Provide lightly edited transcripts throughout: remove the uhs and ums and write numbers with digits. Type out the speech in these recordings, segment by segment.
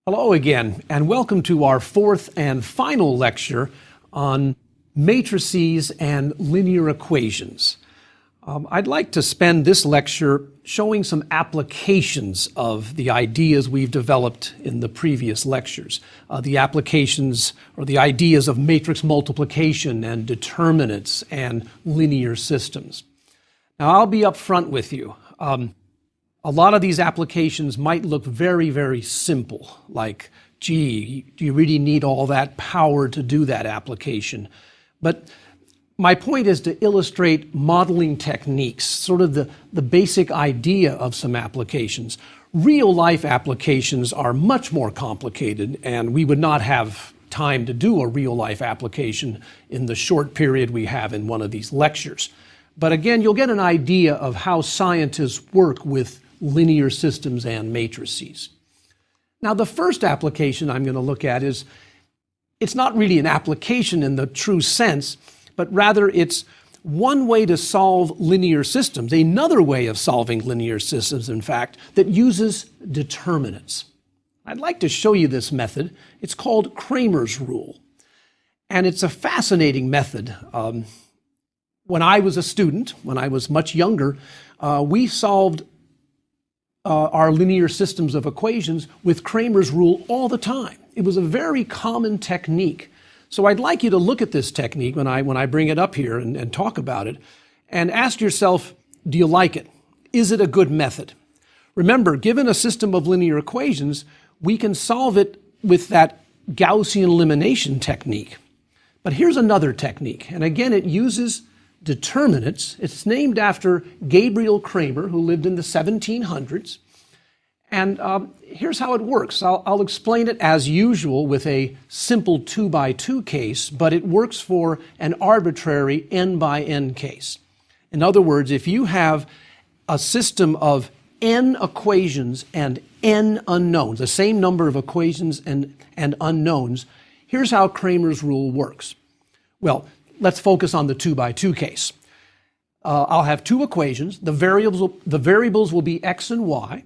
Hello again, and welcome to our fourth and final lecture on matrices and linear equations. I'd like to spend this lecture showing some applications of the ideas we've developed in the previous lectures. The applications or the ideas of matrix multiplication and determinants and linear systems. Now, I'll be upfront with you. A lot of these applications might look very, very simple, like, gee, do you really need all that power to do that application? But my point is to illustrate modeling techniques, sort of the basic idea of some applications. Real-life applications are much more complicated, and we would not have time to do a real-life application in the short period we have in one of these lectures. But again, you'll get an idea of how scientists work with linear systems and matrices. Now, the first application I'm going to look at it's not really an application in the true sense, but rather it's one way to solve linear systems, another way of solving linear systems, in fact, that uses determinants. I'd like to show you this method. It's called Cramer's rule, and it's a fascinating method. When I was a student, when I was much younger, we solved our linear systems of equations with Cramer's rule all the time. It was a very common technique. So I'd like you to look at this technique when I bring it up here and talk about it, and ask yourself, do you like it? Is it a good method? Remember, given a system of linear equations, we can solve it with that Gaussian elimination technique. But here's another technique, and again, it uses determinants. It's named after Gabriel Cramer, who lived in the 1700s. And here's how it works. I'll explain it as usual with a simple 2-by-2 case, but it works for an arbitrary n-by-n case. In other words, if you have a system of n equations and n unknowns, the same number of equations and unknowns, here's how Cramer's rule works. Well, let's focus on the 2-by-2 case. I'll have two equations. The variables will be x and y,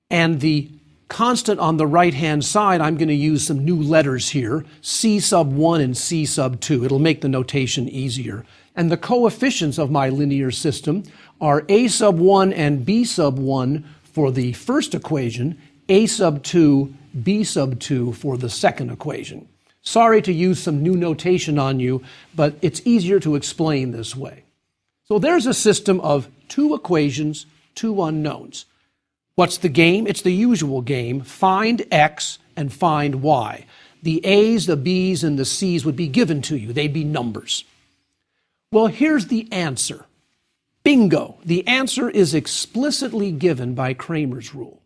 and the constant on the right-hand side, I'm going to use some new letters here, c sub 1 and c sub 2. It'll make the notation easier. And the coefficients of my linear system are a sub 1 and b sub 1 for the first equation, a sub 2, b sub 2 for the second equation. Sorry to use some new notation on you, but it's easier to explain this way. So there's a system of two equations, two unknowns. What's the game? It's the usual game. Find x and find y. The a's, the b's, and the c's would be given to you. They'd be numbers. Well, here's the answer. Bingo! The answer is explicitly given by Cramer's rule.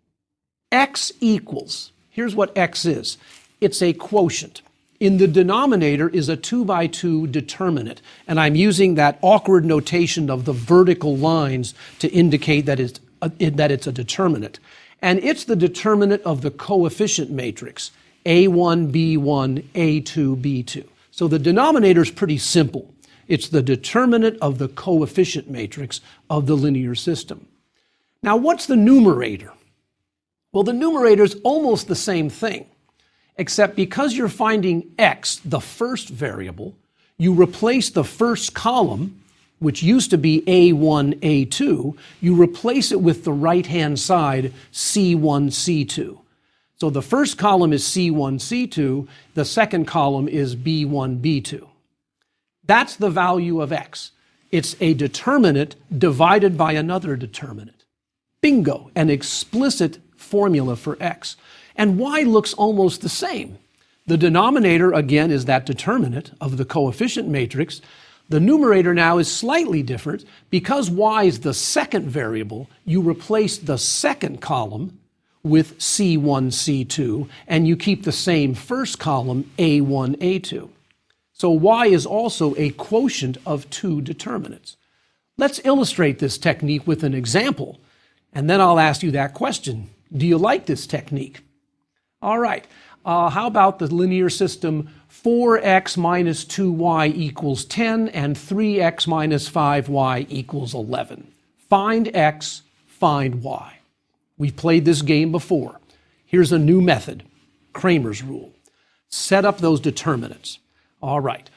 X equals, here's what x is. It's a quotient. In the denominator is a 2-by-2 determinant, and I'm using that awkward notation of the vertical lines to indicate that it's a determinant. And it's the determinant of the coefficient matrix, A1, B1, A2, B2. So the denominator is pretty simple. It's the determinant of the coefficient matrix of the linear system. Now, what's the numerator? Well, the numerator is almost the same thing, except because you're finding x, the first variable, you replace the first column, which used to be A1, A2, you replace it with the right-hand side, C1, C2. So the first column is C1, C2, the second column is B1, B2. That's the value of x. It's a determinant divided by another determinant. Bingo, an explicit formula for x. And y looks almost the same. The denominator, again, is that determinant of the coefficient matrix. The numerator now is slightly different. Because y is the second variable, you replace the second column with C1, C2, and you keep the same first column, A1, A2. So y is also a quotient of two determinants. Let's illustrate this technique with an example, and then I'll ask you that question. Do you like this technique? All right. How about the linear system 4x minus 2y equals 10 and 3x minus 5y equals 11? Find x, find y. We've played this game before. Here's a new method. Kramer's rule. Set up those determinants. All right.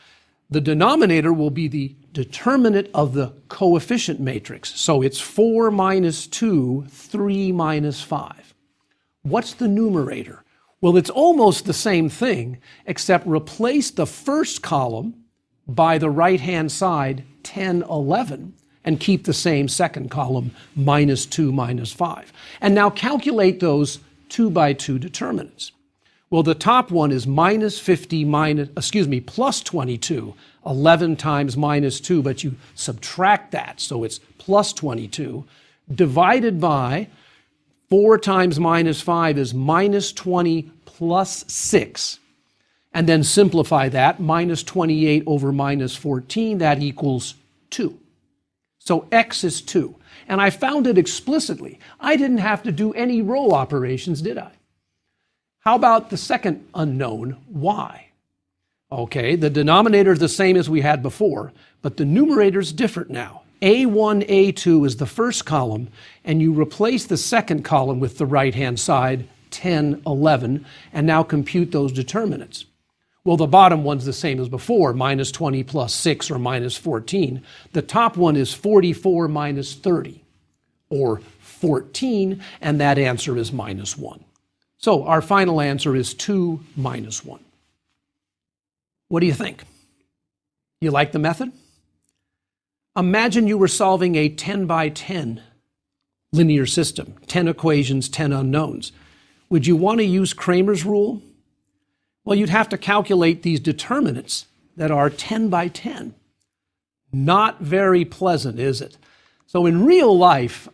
The denominator will be the determinant of the coefficient matrix. So it's 4 minus 2, 3 minus 5. What's the numerator? Well, it's almost the same thing, except replace the first column by the right-hand side, 10, 11, and keep the same second column, minus 2, minus 5. And now calculate those 2 by 2 determinants. Well, the top one is minus 50 plus 22, 11 times minus 2, but you subtract that, so it's plus 22, divided by 4 times minus 5 is minus 20 plus 6. And then simplify that, minus 28 over minus 14, that equals 2. So x is 2. And I found it explicitly. I didn't have to do any row operations, did I? How about the second unknown, y? Okay, the denominator is the same as we had before, but the numerator is different now. A1, A2 is the first column, and you replace the second column with the right-hand side, 10, 11, and now compute those determinants. Well, the bottom one's the same as before, minus 20 plus 6 or minus 14. The top one is 44 minus 30, or 14, and that answer is minus 1. So our final answer is 2 minus 1. What do you think? You like the method? Imagine you were solving a 10 by 10 linear system, 10 equations, 10 unknowns. Would you want to use Kramer's rule? Well, you'd have to calculate these determinants that are 10 by 10. Not very pleasant, is it? So in real life,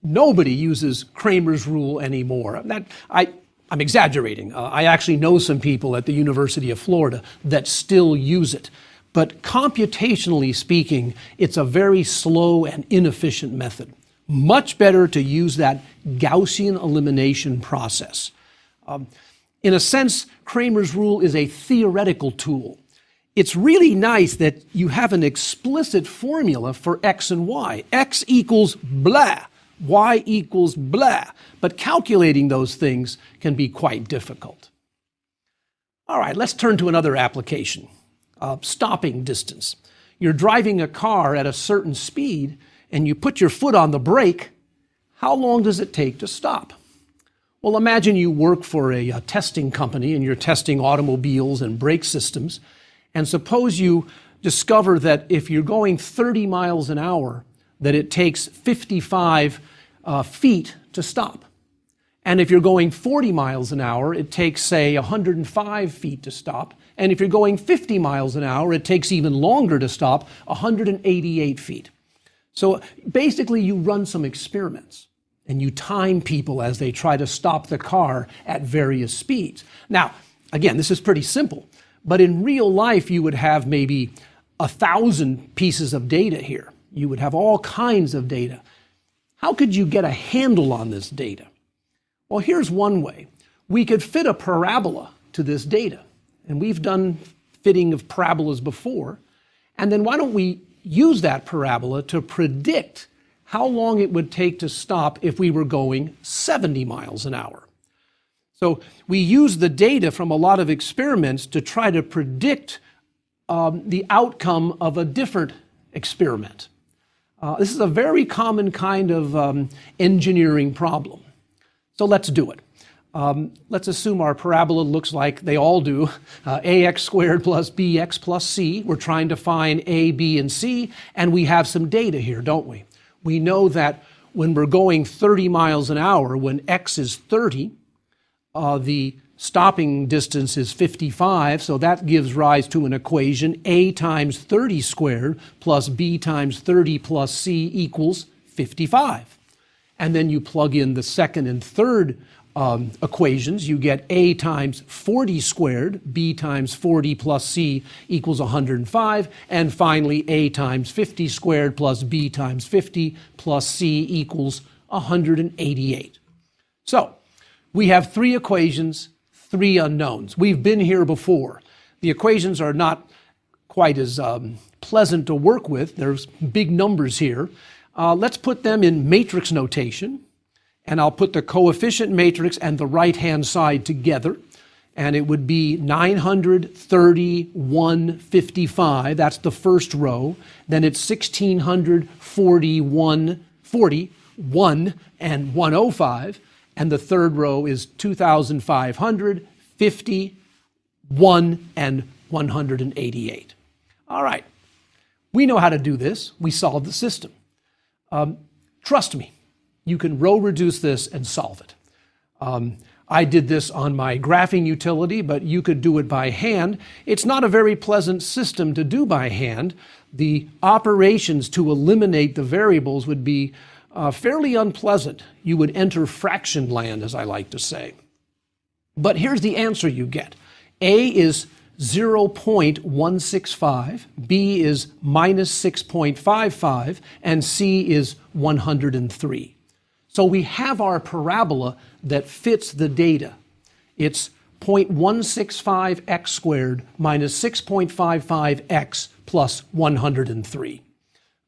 nobody uses Kramer's rule anymore. I'm exaggerating. I actually know some people at the University of Florida that still use it. But computationally speaking, it's a very slow and inefficient method. Much better to use that Gaussian elimination process. In a sense, Kramer's rule is a theoretical tool. It's really nice that you have an explicit formula for x and y. X equals blah, y equals blah. But calculating those things can be quite difficult. All right, let's turn to another application, stopping distance. You're driving a car at a certain speed and you put your foot on the brake. How long does it take to stop? Well, imagine you work for a testing company and you're testing automobiles and brake systems. And suppose you discover that if you're going 30 miles an hour, that it takes 55 feet to stop. And if you're going 40 miles an hour, it takes, say, 105 feet to stop. And if you're going 50 miles an hour, it takes even longer to stop, 188 feet. So basically, you run some experiments. And you time people as they try to stop the car at various speeds. Now, again, this is pretty simple, but in real life, you would have maybe 1,000 pieces of data here. You would have all kinds of data. How could you get a handle on this data? Well, here's one way. We could fit a parabola to this data, and we've done fitting of parabolas before. And then why don't we use that parabola to predict how long it would take to stop if we were going 70 miles an hour. So we use the data from a lot of experiments to try to predict the outcome of a different experiment. This is a very common kind of engineering problem. So let's do it. Let's assume our parabola looks like they all do, ax squared plus bx plus c. We're trying to find a, b, and c, and we have some data here, don't we? We know that when we're going 30 miles an hour, when x is 30, the stopping distance is 55, so that gives rise to an equation, a times 30 squared plus b times 30 plus c equals 55. And then you plug in the second and third equations, you get a times 40 squared, b times 40 plus c equals 105, and finally a times 50 squared plus b times 50 plus c equals 188. So we have 3 equations, 3 unknowns. We've been here before. The equations are not quite as pleasant to work with. There's big numbers here. Let's put them in matrix notation. and I'll put the coefficient matrix and the right-hand side together, and it would be 930, 155. That's the first row. Then it's 1641, 41, and 105. And the third row is 2,500, 50, 1, and 188. All right. We know how to do this. We solve the system. Trust me, you can row reduce this and solve it. I did this on my graphing utility, but you could do it by hand. It's not a very pleasant system to do by hand. The operations to eliminate the variables would be fairly unpleasant. You would enter fraction land, as I like to say. But here's the answer you get. A is 0.165, B is minus 6.55, and C is 103. So we have our parabola that fits the data. It's 0.165x squared minus 6.55x plus 103.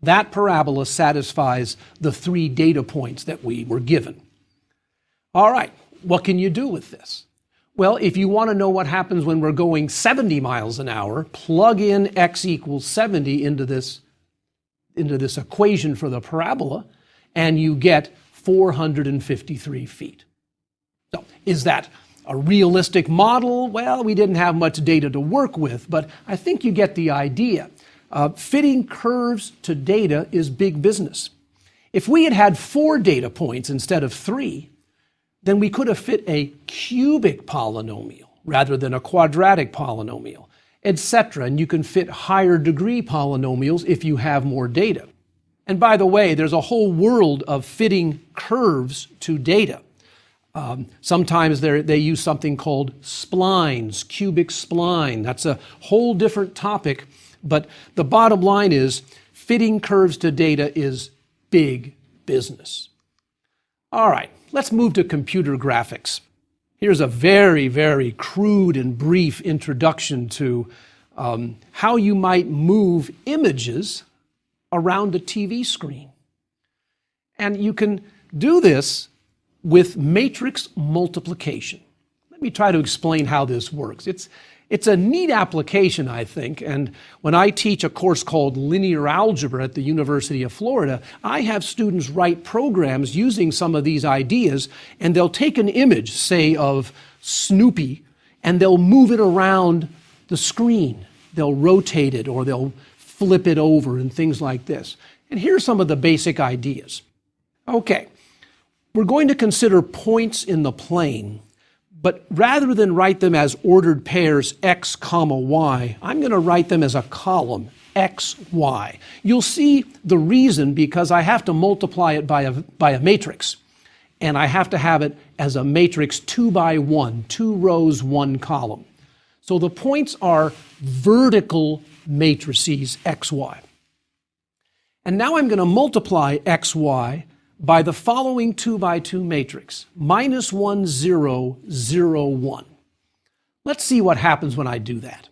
That parabola satisfies the 3 data points that we were given. All right, what can you do with this? Well, if you want to know what happens when we're going 70 miles an hour, plug in x equals 70 into this equation for the parabola, and you get 453 feet. So, is that a realistic model? Well, we didn't have much data to work with, but I think you get the idea. Fitting curves to data is big business. If we had had 4 data points instead of 3, then we could have fit a cubic polynomial rather than a quadratic polynomial, etc. And you can fit higher degree polynomials if you have more data. And by the way, there's a whole world of fitting curves to data. Sometimes they use something called splines, cubic spline. That's a whole different topic. But the bottom line is fitting curves to data is big business. All right, let's move to computer graphics. Here's a very, very crude and brief introduction to how you might move images around a TV screen. And you can do this with matrix multiplication. Let me try to explain how this works. It's a neat application, I think, and when I teach a course called Linear Algebra at the University of Florida, I have students write programs using some of these ideas, and they'll take an image, say, of Snoopy, and they'll move it around the screen. They'll rotate it, or they'll flip it over, and things like this. And here's some of the basic ideas. Okay, we're going to consider points in the plane. But rather than write them as ordered pairs x, comma, y, I'm going to write them as a column, x, y. You'll see the reason because I have to multiply it by a matrix. And I have to have it as a matrix 2 by 1, 2 rows, 1 column. So the points are vertical matrices, x, y. And now I'm going to multiply x, y by the following 2 by 2 matrix, minus 1, 0, 0, 1. Let's see what happens when I do that.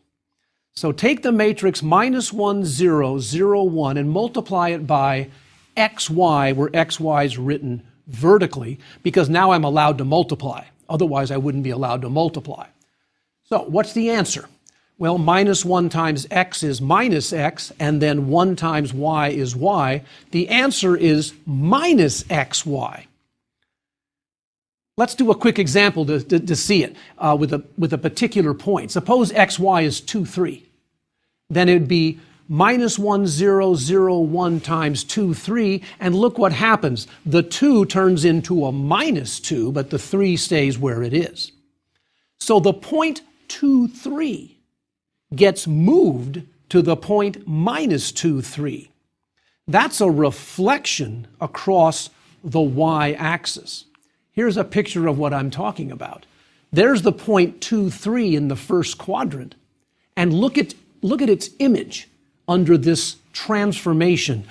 So take the matrix minus 1, 0, 0, 1 and multiply it by xy, where xy is written vertically, because now I'm allowed to multiply. Otherwise, I wouldn't be allowed to multiply. So what's the answer? Well, minus 1 times x is minus x, and then 1 times y is y. The answer is minus xy. Let's do a quick example to see it with a particular point. Suppose xy is 2, 3. Then it would be minus 1, 0, 0, 1 times 2, 3, and look what happens. The 2 turns into a minus 2, but the 3 stays where it is. So the point 2, 3 gets moved to the point minus 2, 3. That's a reflection across the y-axis. Here's a picture of what I'm talking about. There's the point 2, 3 in the first quadrant. And look at its image under this transformation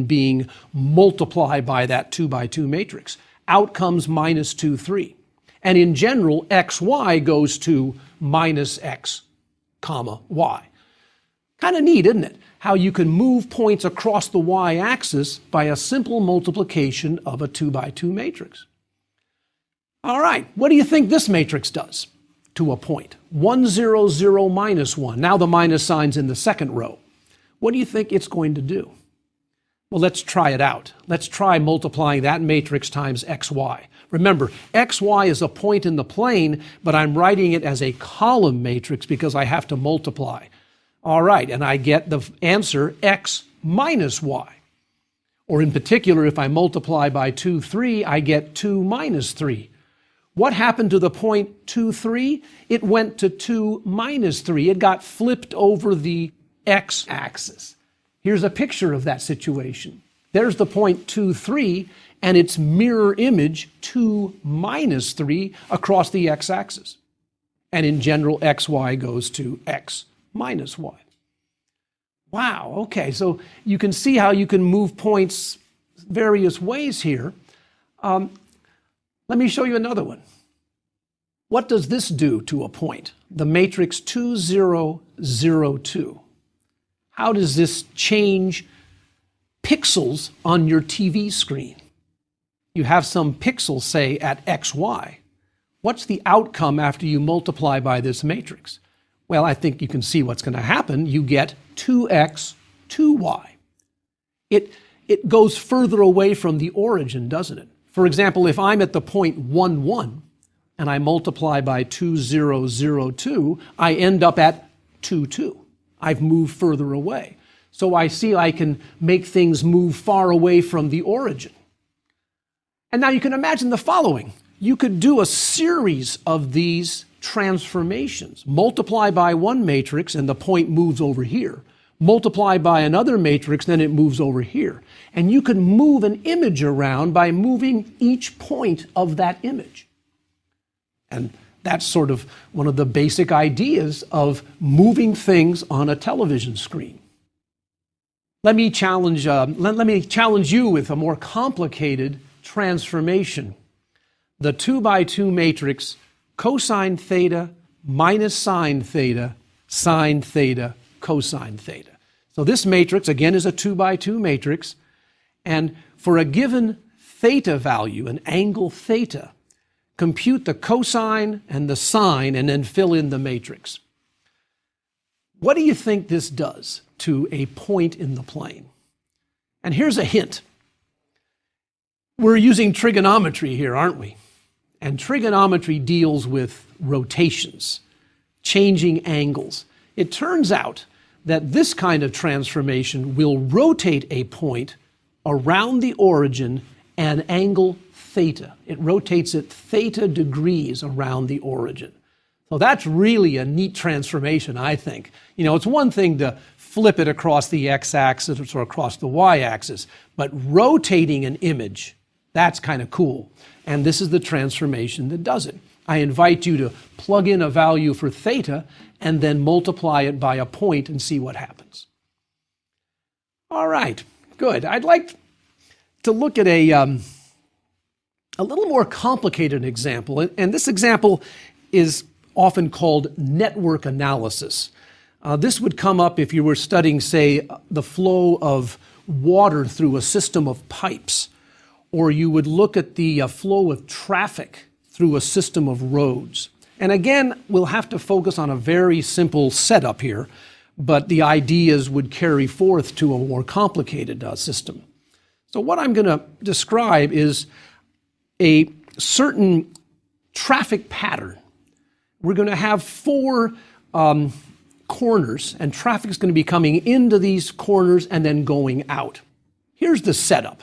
being multiplied by that 2 by 2 matrix. Out comes minus 2, 3. And in general, xy goes to minus x, comma, y. Kind of neat, isn't it? How you can move points across the y-axis by a simple multiplication of a 2 by 2 matrix. All right, what do you think this matrix does to a point? 1, 0, 0, minus 1. Now the minus sign's in the second row. What do you think it's going to do? Well, let's try it out. Let's try multiplying that matrix times xy. Remember, xy is a point in the plane, but I'm writing it as a column matrix because I have to multiply. All right, and I get the answer x minus y. Or in particular, if I multiply by 2, 3, I get 2 minus 3. What happened to the point 2, 3? It went to 2 minus 3. It got flipped over the x-axis. Here's a picture of that situation. There's the point 2, 3, and its mirror image 2 minus 3 across the x-axis. And in general, xy goes to x minus y. Wow, okay, so you can see how you can move points various ways here. Let me show you another one. What does this do to a point? The matrix 2, 0, 0, 2. How does this change pixels on your TV screen? You have some pixels, say, at xy. What's the outcome after you multiply by this matrix? Well, I think you can see what's going to happen. You get 2x, 2y. It goes further away from the origin, doesn't it? For example, if I'm at the point 1, 1, and I multiply by 2, 0, 0, 2, I end up at 2, 2. I've moved further away. So I see I can make things move far away from the origin. And now you can imagine the following. You could do a series of these transformations. Multiply by one matrix and the point moves over here. Multiply by another matrix, then it moves over here. And you can move an image around by moving each point of that image. And that's sort of one of the basic ideas of moving things on a television screen. Let me challenge you with a more complicated transformation. The 2 by 2 matrix, cosine theta minus sine theta, cosine theta. So this matrix, again, is a 2 by 2 matrix. And for a given theta value, an angle theta, compute the cosine and the sine and then fill in the matrix. What do you think this does to a point in the plane? And here's a hint. We're using trigonometry here, aren't we? And trigonometry deals with rotations, changing angles. It turns out that this kind of transformation will rotate a point around the origin an angle theta. It rotates it theta degrees around the origin. So that's really a neat transformation, I think. You know, it's one thing to flip it across the x-axis or across the y-axis, but rotating an image, that's kind of cool. And this is the transformation that does it. I invite you to plug in a value for theta and then multiply it by a point and see what happens. All right, good. I'd like to look at a little more complicated example. And this example is often called network analysis. This would come up if you were studying, say, the flow of water through a system of pipes, or you would look at the flow of traffic through a system of roads. And again, we'll have to focus on a very simple setup here, but the ideas would carry forth to a more complicated system. So what I'm going to describe is a certain traffic pattern. We're going to have 4 corners, and traffic is going to be coming into these corners and then going out. Here's the setup.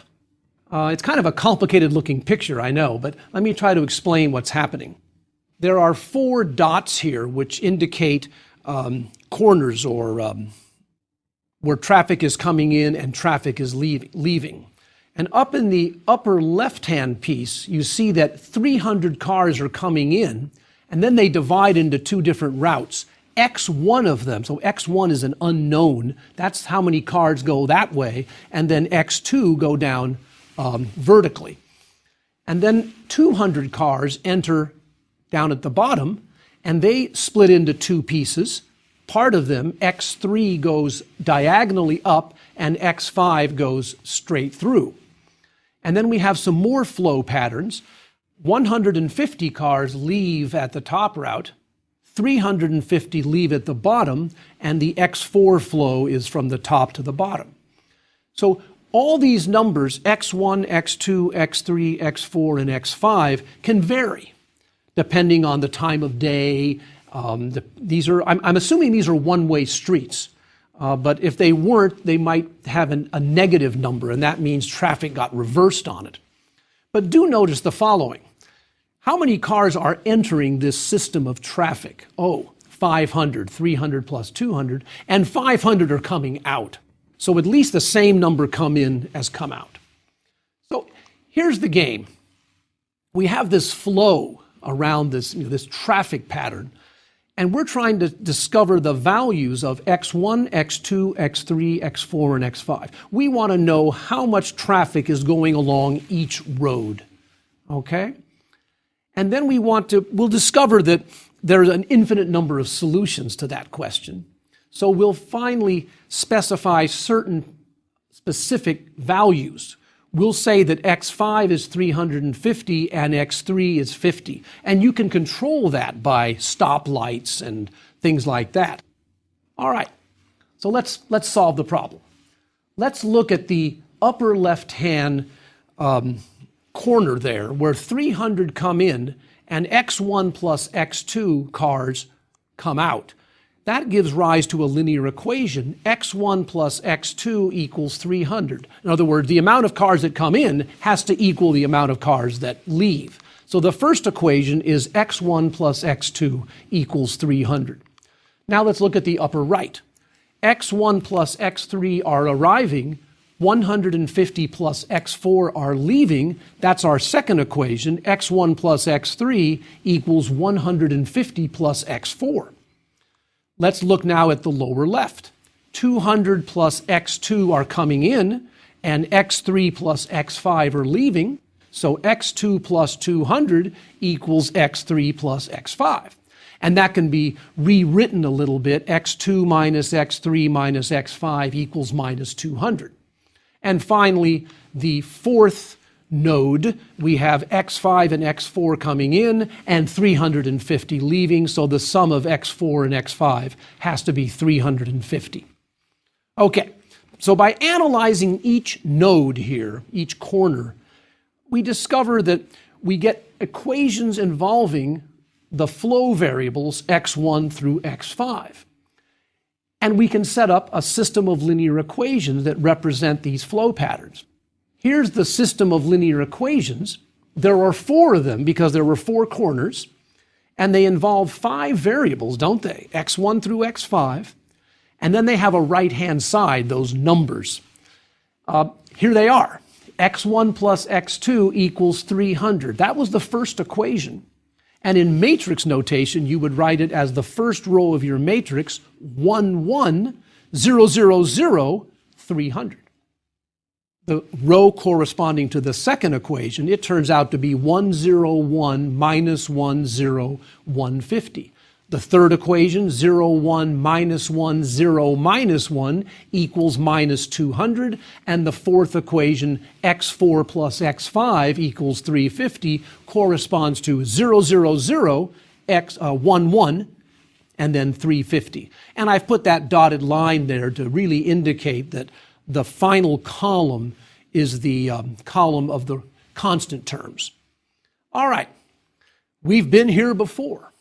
It's kind of a complicated looking picture, I know, but let me try to explain what's happening. There are 4 dots here which indicate corners or where traffic is coming in and traffic is leaving. And up in the upper left-hand piece, you see that 300 cars are coming in, and then they divide into 2 different routes. X1 of them, so X1 is an unknown, that's how many cars go that way, and then X2 go down vertically. And then 200 cars enter down at the bottom, and they split into 2 pieces. part of them, x3 goes diagonally up and x5 goes straight through. And then we have some more flow patterns. 150 cars leave at the top route, 350 leave at the bottom, and the x4 flow is from the top to the bottom. So all these numbers, x1, x2, x3, x4, and x5, can vary depending on the time of day. I'm assuming these are one-way streets, but if they weren't, they might have a negative number, and that means traffic got reversed on it. But do notice the following. How many cars are entering this system of traffic? 500, 300 plus 200, and 500 are coming out. So at least the same number come in as come out. So here's the game. We have this flow around this, this traffic pattern, and we're trying to discover the values of x1, x2, x3, x4, and x5. We want to know how much traffic is going along each road, okay? And then we'll discover that there's an infinite number of solutions to that question. So we'll finally specify certain specific values. We'll say that x5 is 350 and x3 is 50. And you can control that by stoplights and things like that. All right, so let's solve the problem. Let's look at the upper left-hand corner there where 300 come in and x1 plus x2 cars come out. That gives rise to a linear equation, x1 plus x2 equals 300. In other words, the amount of cars that come in has to equal the amount of cars that leave. So the first equation is x1 plus x2 equals 300. Now let's look at the upper right. x1 plus x3 are arriving, 150 plus x4 are leaving. That's our second equation, x1 plus x3 equals 150 plus x4. Let's look now at the lower left. 200 plus x2 are coming in, and x3 plus x5 are leaving. So x2 plus 200 equals x3 plus x5. And that can be rewritten a little bit. x2 minus x3 minus x5 equals minus 200. And finally, the fourth node, we have x5 and x4 coming in and 350 leaving, so the sum of x4 and x5 has to be 350. Okay, so by analyzing each node here, each corner, we discover that we get equations involving the flow variables x1 through x5. And we can set up a system of linear equations that represent these flow patterns. Here's the system of linear equations. There are 4 of them because there were 4 corners, and they involve 5 variables, don't they? x1 through x5, and then they have a right-hand side, those numbers. Here they are. x1 plus x2 equals 300. That was the first equation. And in matrix notation, you would write it as the first row of your matrix, 1, 1, 0, 0, 0, 300. The row corresponding to the second equation, it turns out to be 101 minus 10, 150. The third equation, 01 minus 10 minus 1 equals minus 200. And the fourth equation, x4 plus x5 equals 350, corresponds to 0, 0, 0, 1, 1, and then 350. And I've put that dotted line there to really indicate that the final column is the column of the constant terms. All right, we've been here before.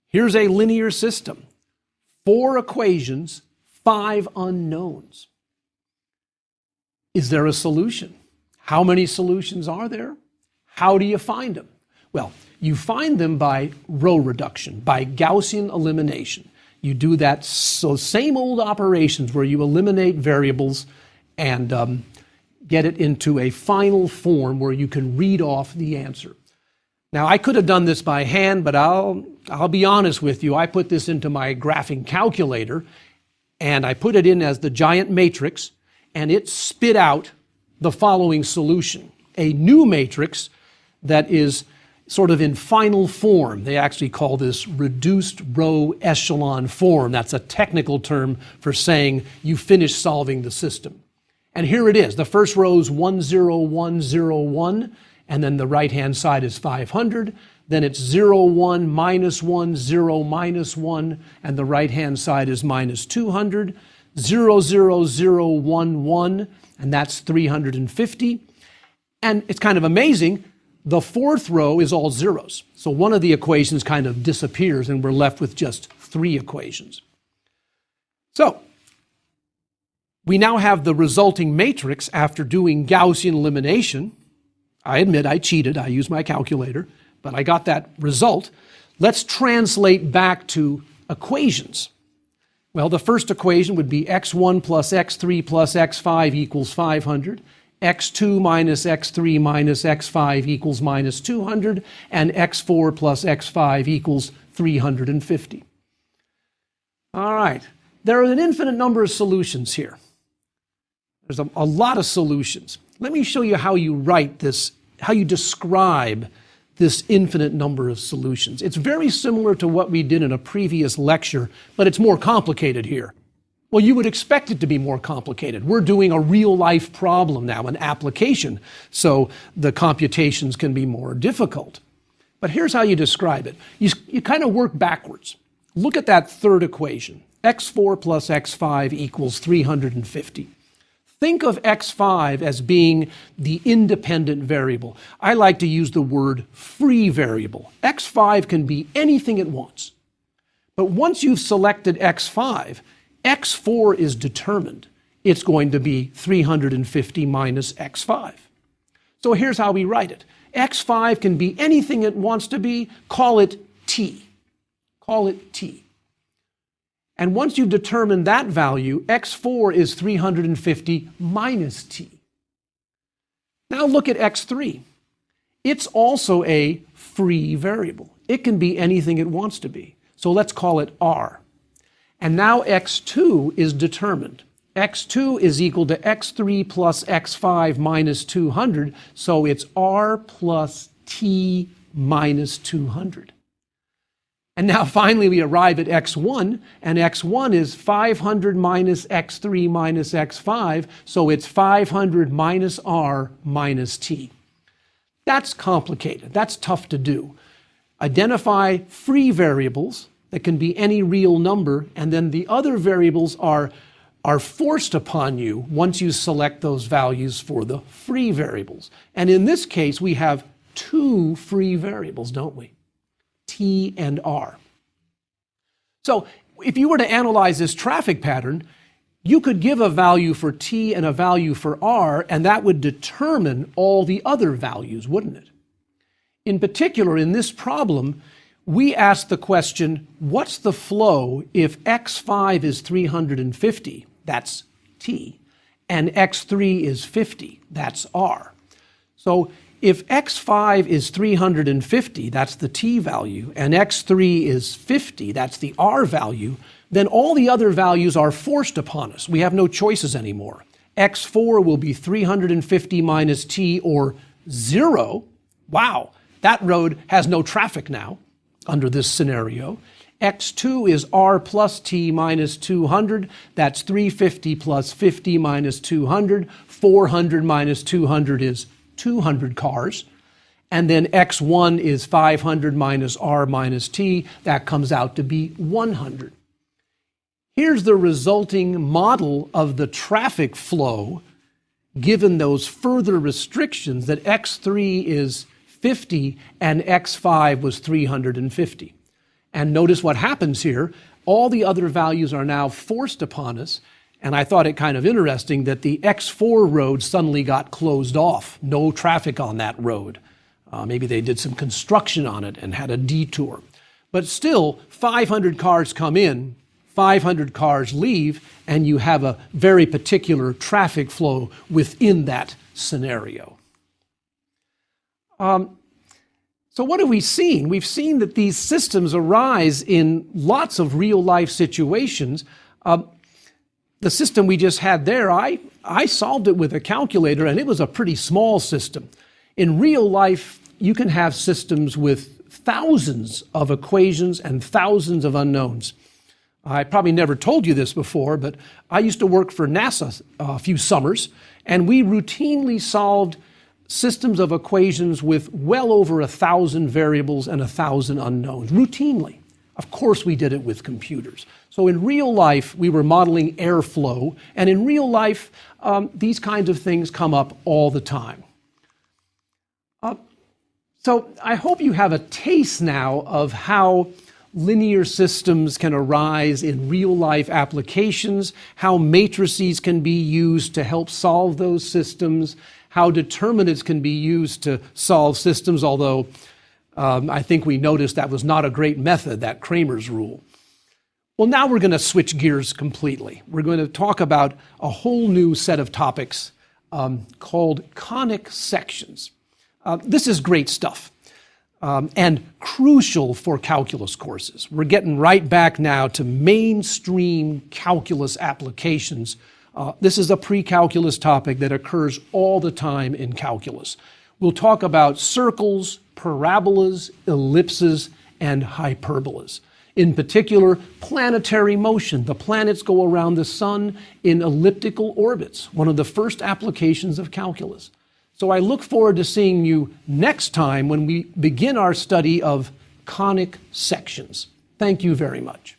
Here's a linear system. 4 equations, 5 unknowns. Is there a solution? How many solutions are there? How do you find them? Well, you find them by row reduction, by Gaussian elimination. You do that, so same old operations where you eliminate variables and get it into a final form where you can read off the answer. Now, I could have done this by hand, but I'll be honest with you. I put this into my graphing calculator, and I put it in as the giant matrix, and it spit out the following solution. A new matrix that is sort of in final form. They actually call this reduced row echelon form. That's a technical term for saying you finished solving the system. And here it is. The first row is 10101, and then the right-hand side is 500. Then it's 0, 1, minus 1, 0, minus 1, and the right-hand side is minus 200. 0, 0, 0, 1, 1, and that's 350. And it's kind of amazing. The fourth row is all zeros. So one of the equations kind of disappears, and we're left with just 3 equations. So we now have the resulting matrix after doing Gaussian elimination. I admit I cheated. I used my calculator, but I got that result. Let's translate back to equations. Well, the first equation would be x1 plus x3 plus x5 equals 500. x2 minus x3 minus x5 equals minus 200. And x4 plus x5 equals 350. All right. There are an infinite number of solutions here. There's a lot of solutions. Let me show you how you write this, how you describe this infinite number of solutions. It's very similar to what we did in a previous lecture, but it's more complicated here. Well, you would expect it to be more complicated. We're doing a real-life problem now, an application, so the computations can be more difficult. But here's how you describe it. You kind of work backwards. Look at that third equation. x4 plus x5 equals 350. Think of x5 as being the independent variable. I like to use the word free variable. x5 can be anything it wants. But once you've selected x5, x4 is determined. It's going to be 350 minus x5. So here's how we write it. x5 can be anything it wants to be. Call it t. Call it t. And once you've determined that value, x4 is 350 minus t. Now look at x3. It's also a free variable. It can be anything it wants to be. So let's call it r. And now x2 is determined. x2 is equal to x3 plus x5 minus 200, so it's r plus t minus 200. And now finally we arrive at x1, and x1 is 500 minus x3 minus x5, so it's 500 minus r minus t. That's complicated. That's tough to do. Identify free variables that can be any real number, and then the other variables are forced upon you once you select those values for the free variables. And in this case, we have 2 free variables, don't we? T and R. So if you were to analyze this traffic pattern, you could give a value for T and a value for R, and that would determine all the other values, wouldn't it? In particular, in this problem, we asked the question, what's the flow if x5 is 350, that's T, and x3 is 50, that's R. So if x5 is 350, that's the t value, and x3 is 50, that's the r value, then all the other values are forced upon us. We have no choices anymore. x4 will be 350 minus t, or 0. Wow, that road has no traffic now under this scenario. x2 is r plus t minus 200. That's 350 plus 50 minus 200. 400 minus 200 is 200 cars. And then x1 is 500 minus r minus t. That comes out to be 100. Here's the resulting model of the traffic flow given those further restrictions that x3 is 50 and x5 was 350. And notice what happens here. All the other values are now forced upon us. And I thought it kind of interesting that the X4 road suddenly got closed off. No traffic on that road. Maybe they did some construction on it and had a detour. But still, 500 cars come in, 500 cars leave, and you have a very particular traffic flow within that scenario. So what have we seen? We've seen that these systems arise in lots of real-life situations. The system we just had there, I solved it with a calculator, and it was a pretty small system. In real life, you can have systems with thousands of equations and thousands of unknowns. I probably never told you this before, but I used to work for NASA a few summers, and we routinely solved systems of equations with well over 1,000 variables and 1,000 unknowns, routinely. Of course, we did it with computers. So in real life, we were modeling airflow, and in real life, these kinds of things come up all the time. So I hope you have a taste now of how linear systems can arise in real-life applications, how matrices can be used to help solve those systems, how determinants can be used to solve systems, although I think we noticed that was not a great method, that Cramer's rule. Well, now we're going to switch gears completely. We're going to talk about a whole new set of topics called conic sections. This is great stuff. And crucial for calculus courses. We're getting right back now to mainstream calculus applications. This is a pre-calculus topic that occurs all the time in calculus. We'll talk about circles, parabolas, ellipses, and hyperbolas. In particular, planetary motion. The planets go around the sun in elliptical orbits, one of the first applications of calculus. So I look forward to seeing you next time when we begin our study of conic sections. Thank you very much.